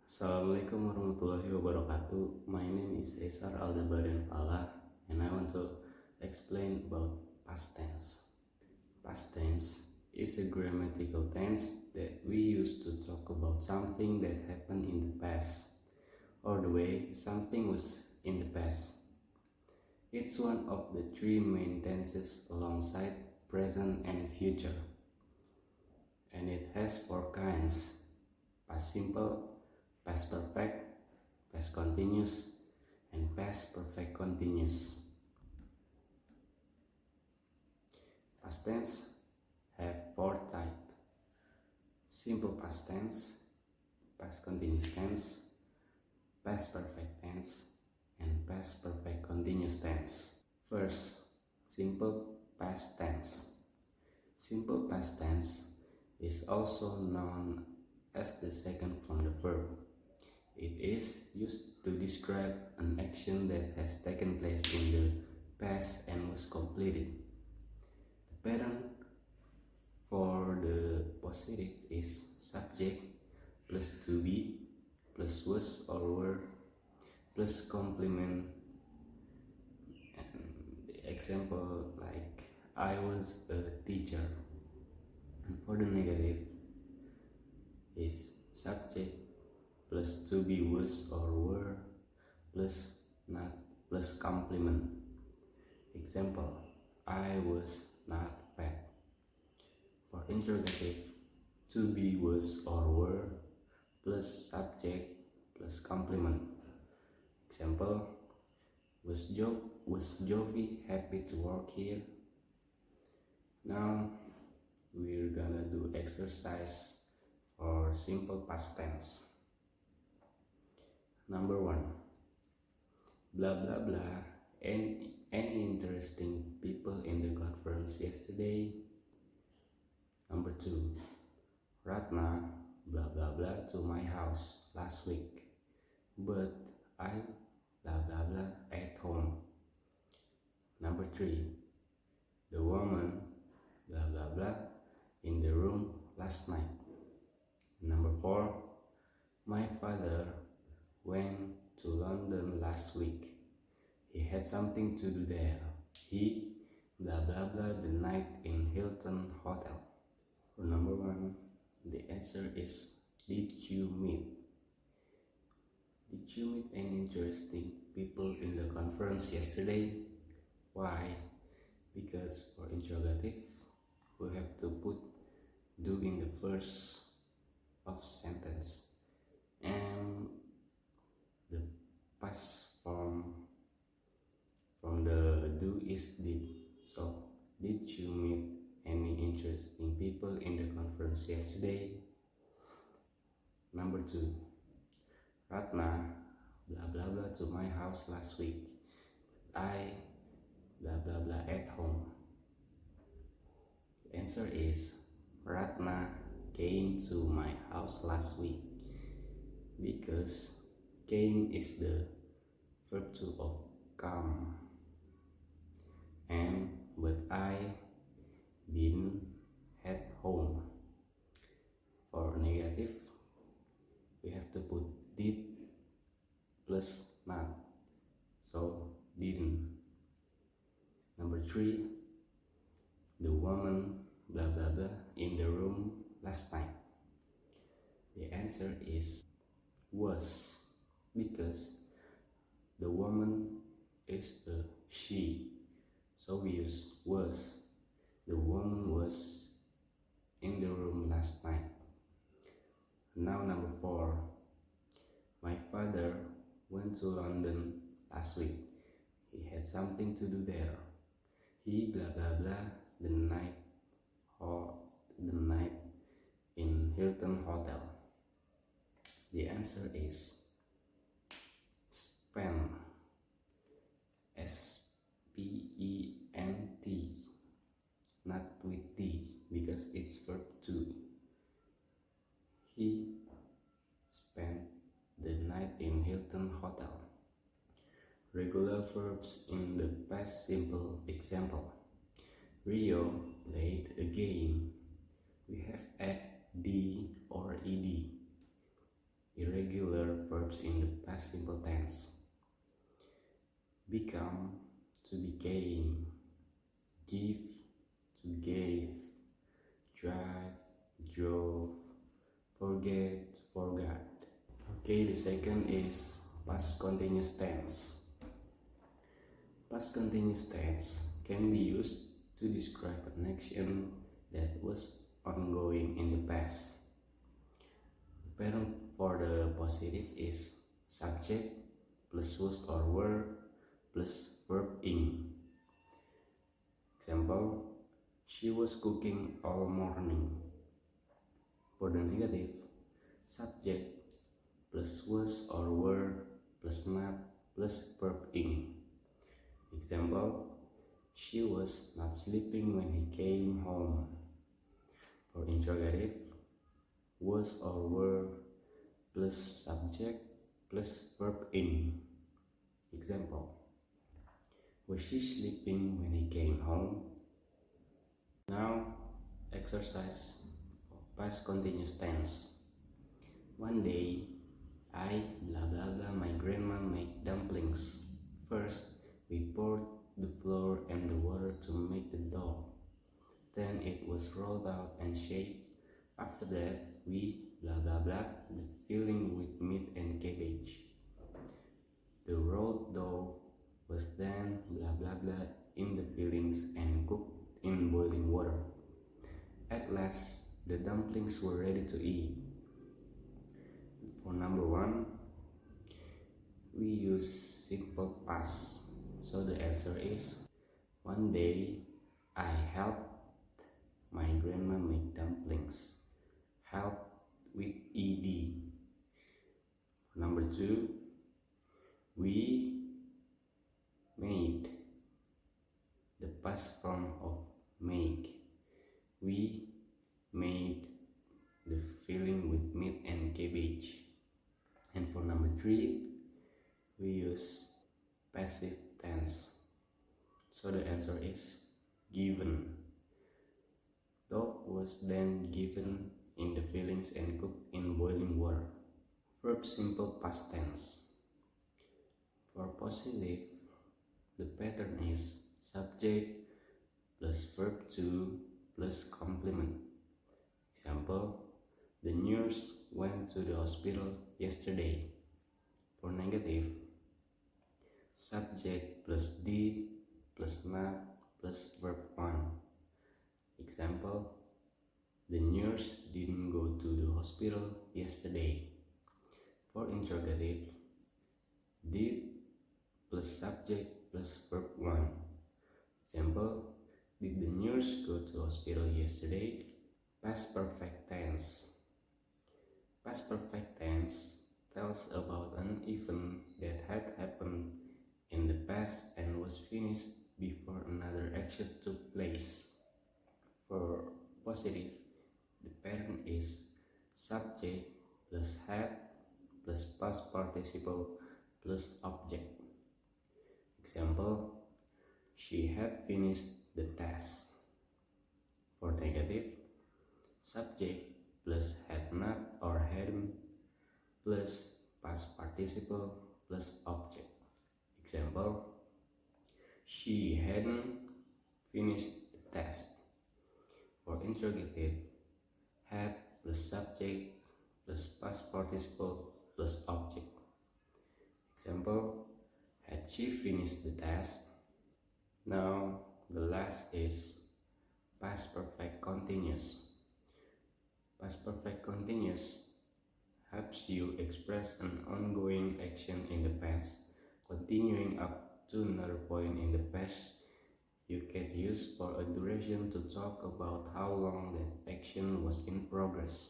Assalamualaikum warahmatullahi wabarakatuh. My name is Aldebarian Falah, and I want to explain about past tense. Past tense is a grammatical tense that we use to talk about something that happened in the past, or the way something was in the past. It's one of the three main tenses alongside present and future, and it has four kinds: past simple, past perfect, past continuous, and past perfect continuous. Past tense have four types: simple past tense, past continuous tense, past perfect tense, and past perfect continuous tense. First, simple past tense. Simple past tense is also known as the second from the verb. It is used to describe an action that has taken place in the past and was completed. The pattern for the positive is subject plus to be plus was or were plus complement. And the example like I was a teacher. And for the negative is subject plus to be was or were plus not plus complement. Example, I was not fat. For interrogative, to be was or were plus subject plus complement. Example, was Jovi happy to work here? Now we're gonna do exercise for simple past tense. Number 1, blah blah blah. Any interesting people in the conference yesterday? Number 2, Ratna blah blah blah to my house last week, but I blah blah blah at home. Number 3, the woman blah blah blah in the room last night. Number 4, my father went to London last week. He had something to do there. He blah blah blah the night in Hilton Hotel. For number 1, the answer is did you meet any interesting people in the conference yesterday? Why? Because for interrogative we have to put do in the first of sentence, and the past form from the do is did. So, did you meet any interesting people in the conference yesterday? Number 2, Ratna blah blah blah to my house last week. I blah blah blah at home. The answer is Ratna came to my house last week, because came is the verb to of come, and but I didn't at home. For negative we have to put did plus not, so didn't. Number 3, the woman blah blah blah in the room last night. The answer is was, because the woman is a she, so we use was. The woman was in the room last night. Now number 4, my father went to London last week. He had something to do there. He blah blah blah the night in Hilton Hotel. The answer is spent, S-P-E-N-T, not with T, because it's verb to. He spent the night in Hilton Hotel. Regular verbs in the past simple. Example, Rio played a game. We have add D or ED. irregular verbs in the past simple tense. Become to became, give to gave, drive, drove, forget, forgot. Okay, the second is past continuous tense. Past continuous tense can be used to describe an action that was ongoing in the past. The pattern for the positive is subject plus was or were plus verb ing. Example, she was cooking all morning. For the negative, subject plus was or were plus not plus verb ing. Example, she was not sleeping when he came home. For interrogative, was or were plus subject plus verb ing. Example, was she sleeping when he came home? Now, exercise for past continuous tense. One day, I blah blah blah my grandma made dumplings. First, we poured the flour and the water to make the dough. Then it was rolled out and shaped. After that, we blah blah blah the filling with meat and cabbage. The rolled dough was then blah blah blah in the fillings and cooked in boiling water. At last, the dumplings were ready to eat. For number 1, we use simple past. So the answer is, one day I helped my grandma make dumplings. Help with ed. Number 2, we made. The past form of make. We made the filling with meat and cabbage. And for number 3, we use passive tense. So the answer is given. Dough was then given in the fillings and cooked in boiling water. Verb simple past tense. For positive, the pattern is subject plus verb to plus complement. Example, the nurse went to the hospital yesterday. For negative, subject plus did plus not plus verb 1. Example, the nurse didn't go to the hospital yesterday. For interrogative, did plus subject plus verb 1. Example, did the nurse go to hospital yesterday? Past perfect tense. Past perfect tense tells about an event that had happened in the past and was finished before another action took place. For positive, the pattern is subject plus had plus past participle plus object. Example, she had finished the task. For negative, subject plus had not or hadn't plus past participle plus object. Example, she hadn't finished the task. For interrogative, had plus subject plus past participle plus object. Example, had she finished the task? Now the last is past perfect continuous. Past perfect continuous helps you express an ongoing action in the past, continuing up to another point in the past. You can use for a duration to talk about how long that action was in progress.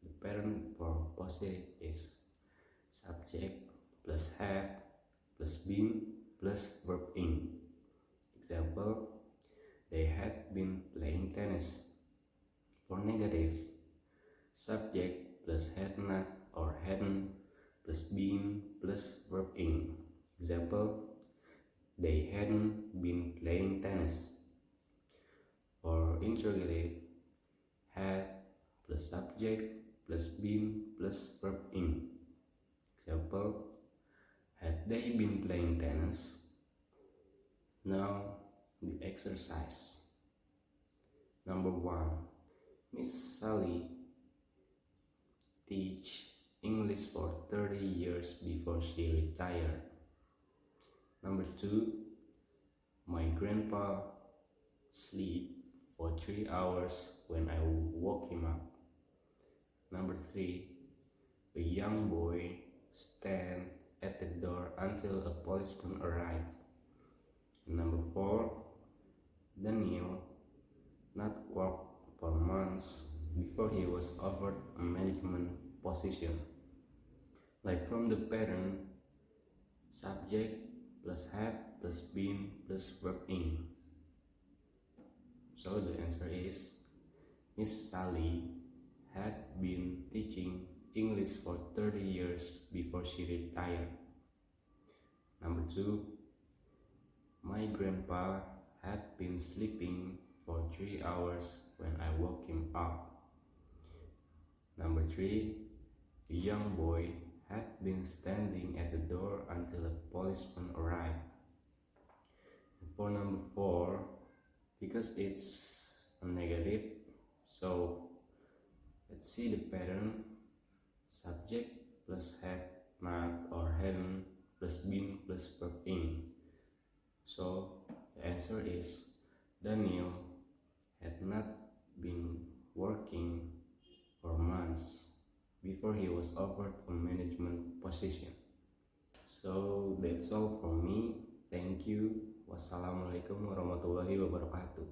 The pattern for positive is subject plus had plus been plus verb ing. Example, they had been playing tennis. For negative, subject plus had not or hadn't plus been plus verb ing. Example, they hadn't been playing tennis. For interrogative, had plus subject plus been plus verb they been playing tennis? Now, the exercise. Number 1. Miss Sally teach English for 30 years before she retired. Number 2. My grandpa sleep for 3 hours when I woke him up. Number 3. A young boy stand at the door until a policeman arrived. Number 4. Daniel not work for months before he was offered a management position. Like from the pattern, subject plus have plus been plus verb in. So the answer is Miss Sally had been teaching English for 30 years before she retired. Number 2. My grandpa had been sleeping for 3 hours when I woke him up. Number 3. The young boy had been standing at the door until a policeman arrived. And for number 4, because it's a negative, so let's see the pattern. Subject plus had not or hadn't plus been plus verb in. So the answer is Daniel had not been working for months before he was offered a management position. So that's all from me. Thank you. Wassalamualaikum warahmatullahi wabarakatuh.